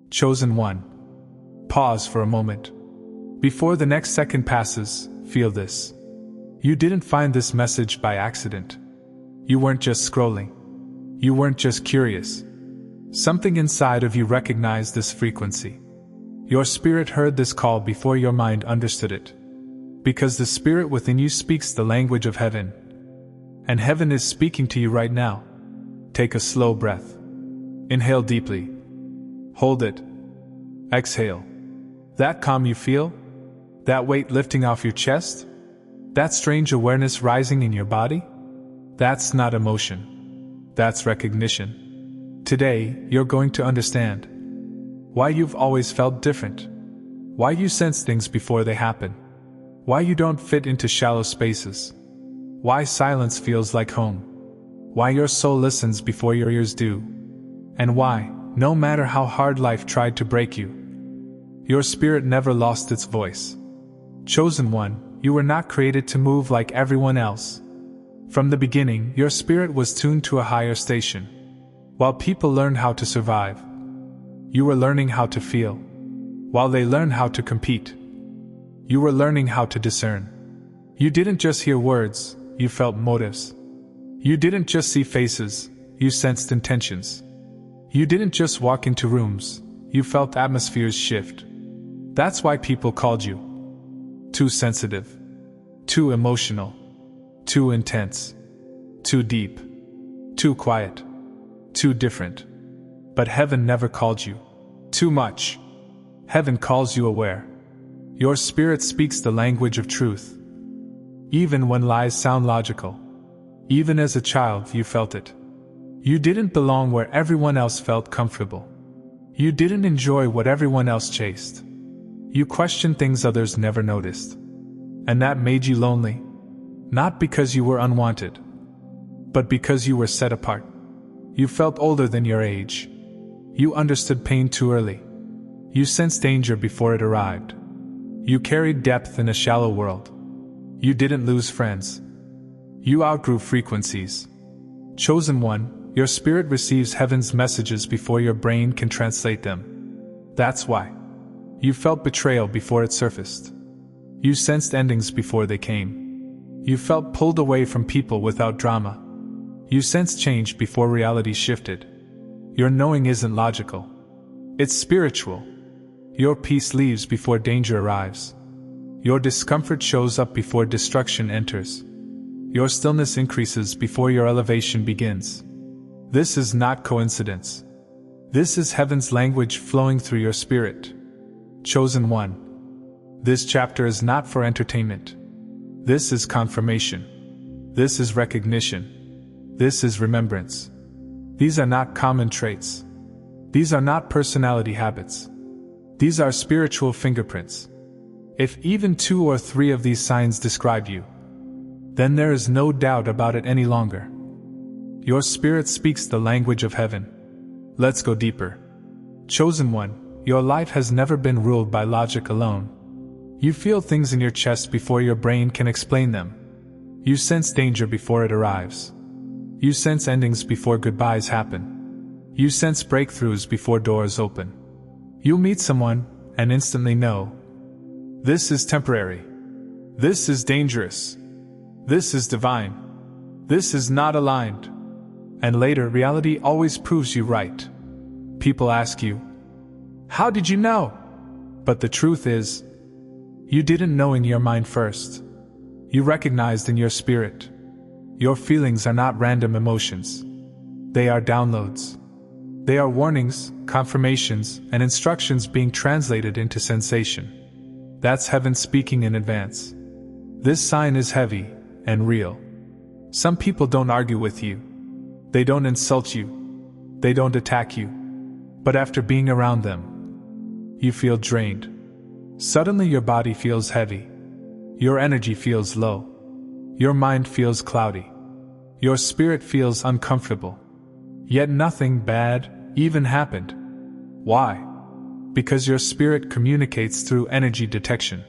Chosen one. Pause for a moment. Before the next second passes, feel this. You didn't find this message by accident. You weren't just scrolling. You weren't just curious. Something inside of you recognized this frequency. Your spirit heard this call before your mind understood it. Because the spirit within you speaks the language of heaven. And heaven is speaking to you right now. Take a slow breath. Inhale deeply. Hold it. Exhale. That calm you feel? That weight lifting off your chest? That strange awareness rising in your body? That's not emotion. That's recognition. Today, you're going to understand why you've always felt different. Why you sense things before they happen. Why you don't fit into shallow spaces. Why silence feels like home. Why your soul listens before your ears do. And why, no matter how hard life tried to break you, your spirit never lost its voice. Chosen one, you were not created to move like everyone else. From the beginning, your spirit was tuned to a higher station. While people learned how to survive, you were learning how to feel. While they learned how to compete, you were learning how to discern. You didn't just hear words, you felt motives. You didn't just see faces, you sensed intentions. You didn't just walk into rooms, you felt atmospheres shift. That's why people called you too sensitive, too emotional, too intense, too deep, too quiet, too different. But heaven never called you too much. Heaven calls you aware. Your spirit speaks the language of truth. Even when lies sound logical. Even as a child, you felt it. You didn't belong where everyone else felt comfortable. You didn't enjoy what everyone else chased. You questioned things others never noticed. And that made you lonely. Not because you were unwanted, but because you were set apart. You felt older than your age. You understood pain too early. You sensed danger before it arrived. You carried depth in a shallow world. You didn't lose friends. You outgrew frequencies. Chosen one, your spirit receives heaven's messages before your brain can translate them. That's why. You felt betrayal before it surfaced. You sensed endings before they came. You felt pulled away from people without drama. You sensed change before reality shifted. Your knowing isn't logical. It's spiritual. Your peace leaves before danger arrives. Your discomfort shows up before destruction enters. Your stillness increases before your elevation begins. This is not coincidence. This is heaven's language flowing through your spirit. Chosen one. This chapter is not for entertainment. This is confirmation. This is recognition. This is remembrance. These are not common traits. These are not personality habits. These are spiritual fingerprints. If even 2 or 3 of these signs describe you, then there is no doubt about it any longer. Your spirit speaks the language of heaven. Let's go deeper. Chosen one, your life has never been ruled by logic alone. You feel things in your chest before your brain can explain them. You sense danger before it arrives. You sense endings before goodbyes happen. You sense breakthroughs before doors open. You meet someone and instantly know. This is temporary. This is dangerous. This is divine. This is not aligned. And later, reality always proves you right. People ask you, how did you know? But the truth is, you didn't know in your mind first. You recognized in your spirit. Your feelings are not random emotions. They are downloads. They are warnings, confirmations, and instructions being translated into sensation. That's heaven speaking in advance. This sign is heavy and real. Some people don't argue with you. They don't insult you. They don't attack you. But after being around them, you feel drained. Suddenly your body feels heavy. Your energy feels low. Your mind feels cloudy. Your spirit feels uncomfortable. Yet nothing bad even happened. Why? Because your spirit communicates through energy detection.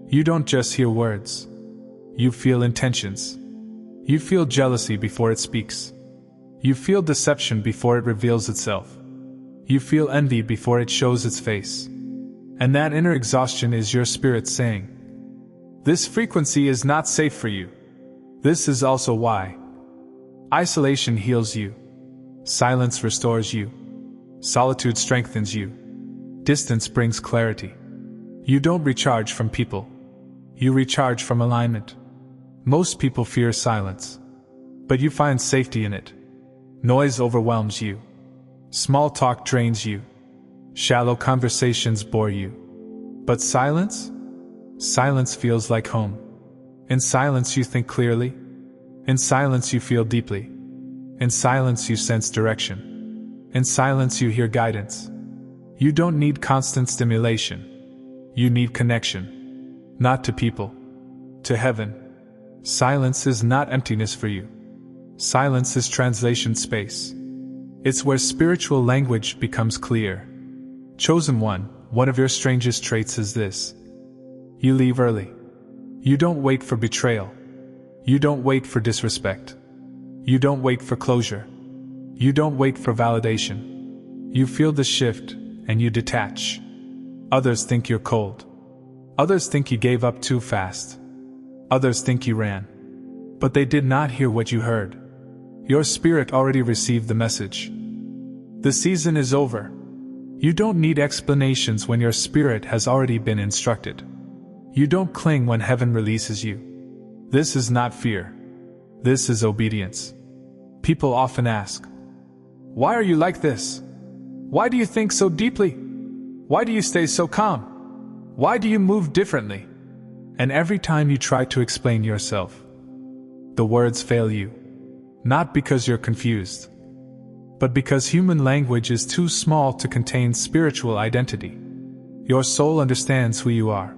You don't just hear words. You feel intentions. You feel jealousy before it speaks. You feel deception before it reveals itself. You feel envy before it shows its face. And that inner exhaustion is your spirit saying, "This frequency is not safe for you." This is also why isolation heals you. Silence restores you. Solitude strengthens you. Distance brings clarity. You don't recharge from people. You recharge from alignment. Most people fear silence. But you find safety in it. Noise overwhelms you. Small talk drains you. Shallow conversations bore you. But silence? Silence feels like home. In silence you think clearly. In silence you feel deeply. In silence you sense direction. In silence you hear guidance. You don't need constant stimulation. You need connection. Not to people. To heaven. Silence is not emptiness for you. Silence is translation space. It's where spiritual language becomes clear. Chosen one of your strangest traits is this. You leave early. You don't wait for betrayal. You don't wait for disrespect. You don't wait for closure. You don't wait for validation. You feel the shift, and you detach. Others think you're cold. Others think you gave up too fast. Others think you ran. But they did not hear what you heard. Your spirit already received the message. The season is over. You don't need explanations when your spirit has already been instructed. You don't cling when heaven releases you. This is not fear. This is obedience. People often ask, "Why are you like this? Why do you think so deeply? Why do you stay so calm? Why do you move differently?" And every time you try to explain yourself, the words fail you. Not because you're confused, but because human language is too small to contain spiritual identity. Your soul understands who you are,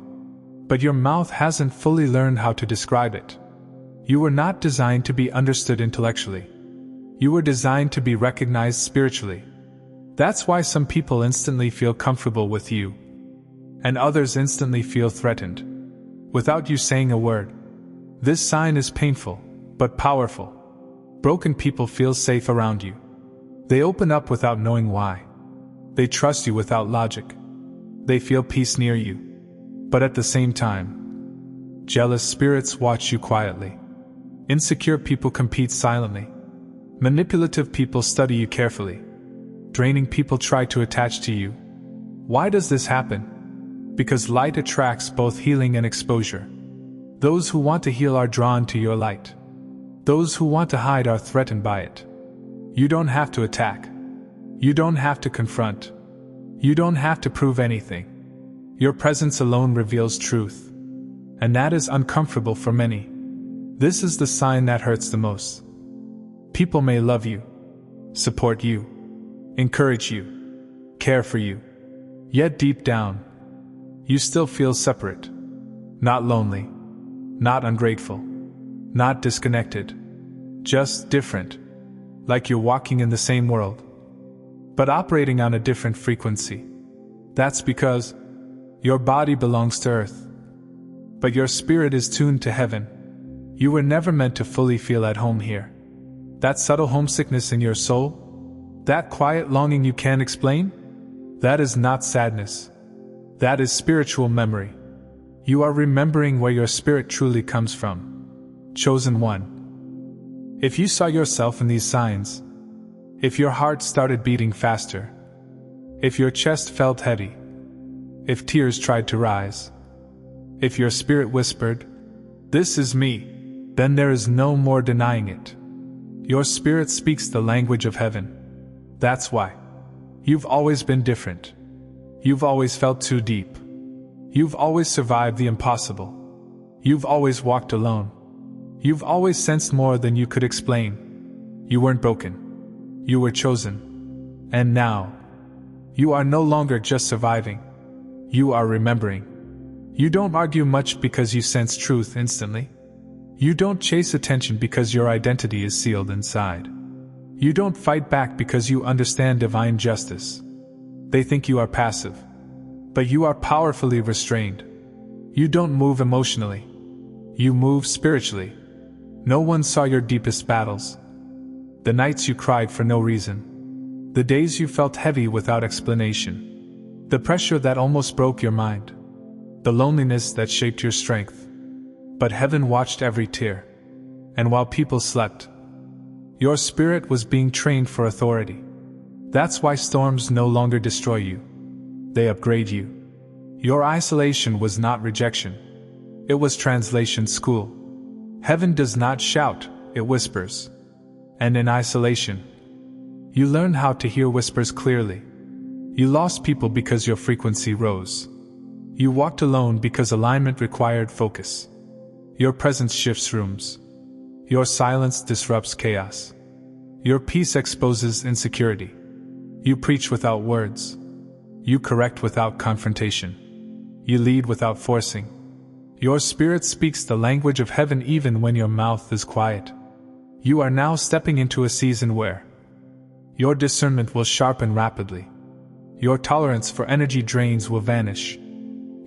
but your mouth hasn't fully learned how to describe it. You were not designed to be understood intellectually. You were designed to be recognized spiritually. That's why some people instantly feel comfortable with you, and others instantly feel threatened, without you saying a word. This sign is painful, but powerful. Broken people feel safe around you. They open up without knowing why. They trust you without logic. They feel peace near you. But at the same time, jealous spirits watch you quietly. Insecure people compete silently. Manipulative people study you carefully. Draining people try to attach to you. Why does this happen? Because light attracts both healing and exposure. Those who want to heal are drawn to your light. Those who want to hide are threatened by it. You don't have to attack. You don't have to confront. You don't have to prove anything. Your presence alone reveals truth. And that is uncomfortable for many. This is the sign that hurts the most. People may love you, support you, encourage you, care for you. Yet deep down, you still feel separate. Not lonely. Not ungrateful. Not disconnected. Just different. Like you're walking in the same world, but operating on a different frequency. That's because your body belongs to earth, but your spirit is tuned to heaven. You were never meant to fully feel at home here. That subtle homesickness in your soul, that quiet longing you can't explain, that is not sadness. That is spiritual memory. You are remembering where your spirit truly comes from. Chosen one. If you saw yourself in these signs, if your heart started beating faster, if your chest felt heavy, if tears tried to rise, if your spirit whispered, "This is me," then there is no more denying it. Your spirit speaks the language of heaven. That's why. You've always been different. You've always felt too deep. You've always survived the impossible. You've always walked alone. You've always sensed more than you could explain. You weren't broken. You were chosen. And now, you are no longer just surviving. You are remembering. You don't argue much because you sense truth instantly. You don't chase attention because your identity is sealed inside. You don't fight back because you understand divine justice. They think you are passive. But you are powerfully restrained. You don't move emotionally. You move spiritually. No one saw your deepest battles. The nights you cried for no reason. The days you felt heavy without explanation. The pressure that almost broke your mind. The loneliness that shaped your strength. But heaven watched every tear. And while people slept, your spirit was being trained for authority. That's why storms no longer destroy you. They upgrade you. Your isolation was not rejection. It was translation school. Heaven does not shout, it whispers. And in isolation, you learn how to hear whispers clearly. You lost people because your frequency rose. You walked alone because alignment required focus. Your presence shifts rooms. Your silence disrupts chaos. Your peace exposes insecurity. You preach without words. You correct without confrontation. You lead without forcing. Your spirit speaks the language of heaven even when your mouth is quiet. You are now stepping into a season where your discernment will sharpen rapidly. Your tolerance for energy drains will vanish.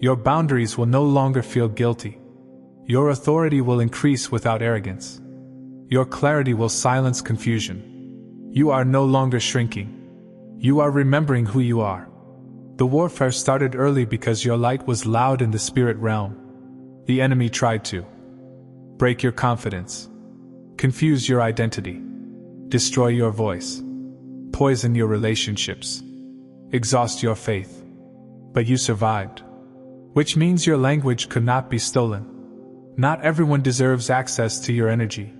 Your boundaries will no longer feel guilty. Your authority will increase without arrogance. Your clarity will silence confusion. You are no longer shrinking. You are remembering who you are. The warfare started early because your light was loud in the spirit realm. The enemy tried to break your confidence, confuse your identity, destroy your voice, poison your relationships, exhaust your faith. But you survived, which means your language could not be stolen. Not everyone deserves access to your energy.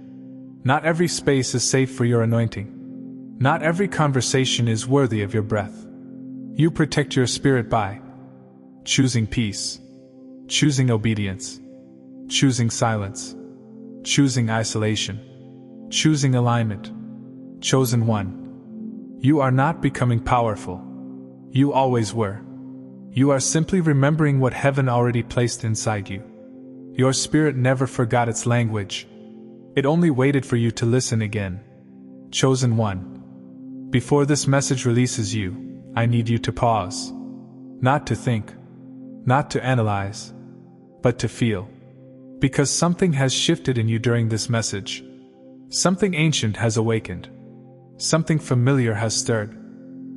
Not every space is safe for your anointing. Not every conversation is worthy of your breath. You protect your spirit by choosing peace, choosing obedience, choosing silence, choosing isolation, choosing alignment. Chosen one. You are not becoming powerful. You always were. You are simply remembering what heaven already placed inside you. Your spirit never forgot its language. It only waited for you to listen again. Chosen one. Before this message releases you, I need you to pause. Not to think, not to analyze, but to feel. Because something has shifted in you during this message. Something ancient has awakened. Something familiar has stirred.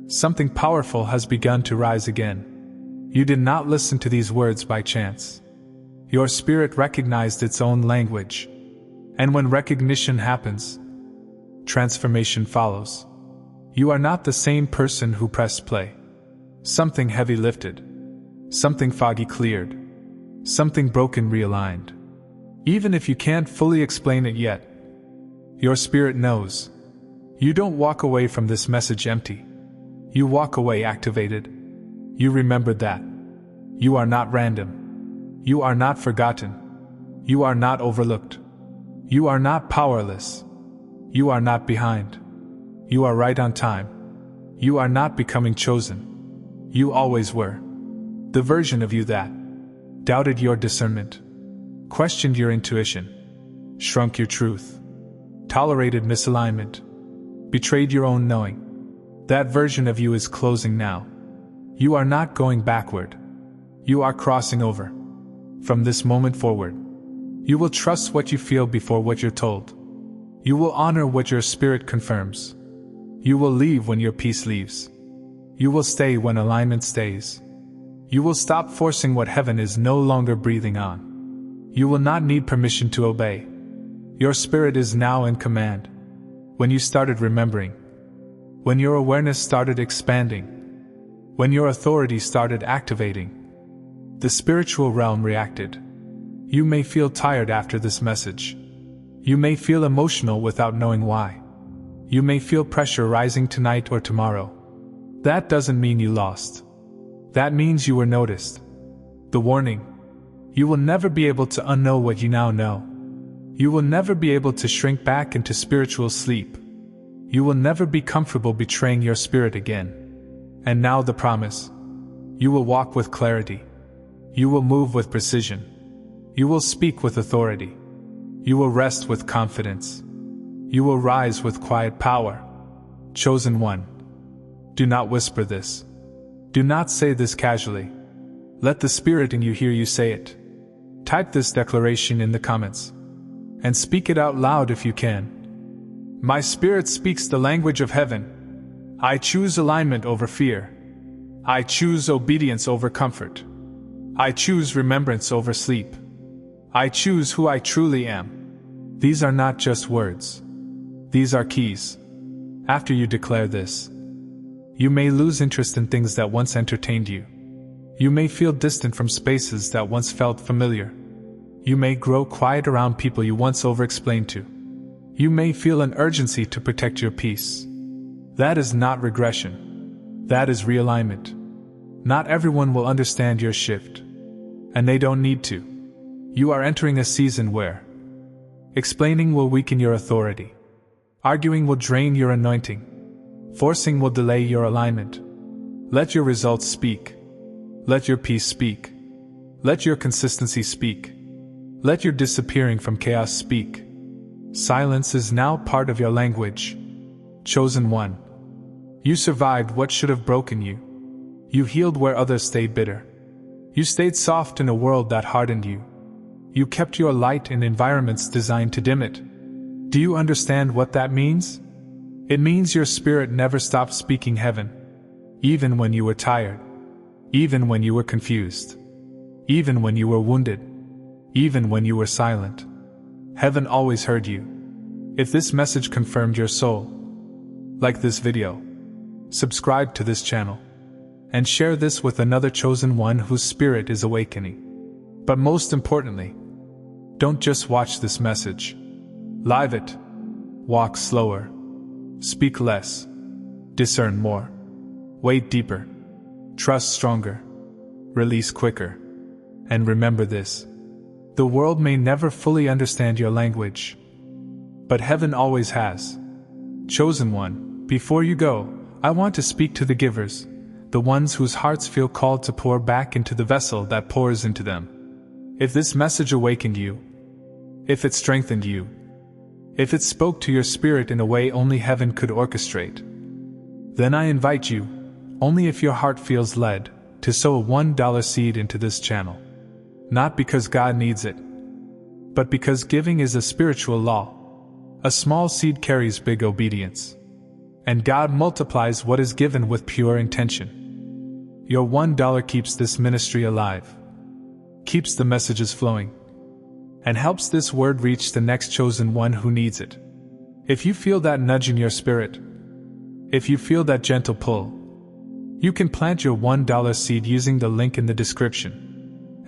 Something powerful has begun to rise again. You did not listen to these words by chance. Your spirit recognized its own language. And when recognition happens, transformation follows. You are not the same person who pressed play. Something heavy lifted. Something foggy cleared. Something broken realigned. Even if you can't fully explain it yet, your spirit knows. You don't walk away from this message empty. You walk away activated. You remember that. You are not random. You are not forgotten. You are not overlooked. You are not powerless. You are not behind. You are right on time. You are not becoming chosen. You always were. The version of you that doubted your discernment, questioned your intuition, shrunk your truth, tolerated misalignment, betrayed your own knowing. That version of you is closing now. You are not going backward. You are crossing over. From this moment forward, you will trust what you feel before what you're told. You will honor what your spirit confirms. You will leave when your peace leaves. You will stay when alignment stays. You will stop forcing what heaven is no longer breathing on. You will not need permission to obey. Your spirit is now in command. When you started remembering, when your awareness started expanding, when your authority started activating, the spiritual realm reacted. You may feel tired after this message. You may feel emotional without knowing why. You may feel pressure rising tonight or tomorrow. That doesn't mean you lost. That means you were noticed. The warning: you will never be able to unknow what you now know. You will never be able to shrink back into spiritual sleep. You will never be comfortable betraying your spirit again. And now the promise: you will walk with clarity. You will move with precision. You will speak with authority. You will rest with confidence. You will rise with quiet power. Chosen one. Do not whisper this. Do not say this casually. Let the spirit in you hear you say it. Type this declaration in the comments. And speak it out loud if you can. My spirit speaks the language of heaven. I choose alignment over fear. I choose obedience over comfort. I choose remembrance over sleep. I choose who I truly am. These are not just words. These are keys. After you declare this, you may lose interest in things that once entertained you. You may feel distant from spaces that once felt familiar. You may grow quiet around people you once over-explained to. You may feel an urgency to protect your peace. That is not regression. That is realignment. Not everyone will understand your shift. And they don't need to. You are entering a season where explaining will weaken your authority. Arguing will drain your anointing. Forcing will delay your alignment. Let your results speak. Let your peace speak. Let your consistency speak. Let your disappearing from chaos speak. Silence is now part of your language. Chosen one. You survived what should have broken you. You healed where others stayed bitter. You stayed soft in a world that hardened you. You kept your light in environments designed to dim it. Do you understand what that means? It means your spirit never stopped speaking heaven. Even when you were tired. Even when you were confused. Even when you were wounded. Even when you were silent. Heaven always heard you. If this message confirmed your soul, like this video, subscribe to this channel, and share this with another chosen one whose spirit is awakening. But most importantly, don't just watch this message. Live it. Walk slower. Speak less. Discern more. Wait deeper. Trust stronger. Release quicker. And remember this. The world may never fully understand your language, but heaven always has. Chosen one, before you go, I want to speak to the givers, the ones whose hearts feel called to pour back into the vessel that pours into them. If this message awakened you, if it strengthened you, if it spoke to your spirit in a way only heaven could orchestrate, then I invite you, only if your heart feels led, to sow a $1 seed into this channel. Not because God needs it, but because giving is a spiritual law. A small seed carries big obedience. And God multiplies what is given with pure intention. Your $1 keeps this ministry alive, keeps the messages flowing, and helps this word reach the next chosen one who needs it. If you feel that nudge in your spirit, if you feel that gentle pull, you can plant your $1 seed using the link in the description.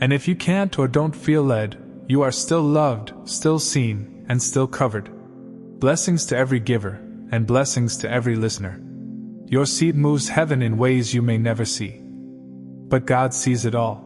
And if you can't or don't feel led, you are still loved, still seen, and still covered. Blessings to every giver, and blessings to every listener. Your seed moves heaven in ways you may never see. But God sees it all.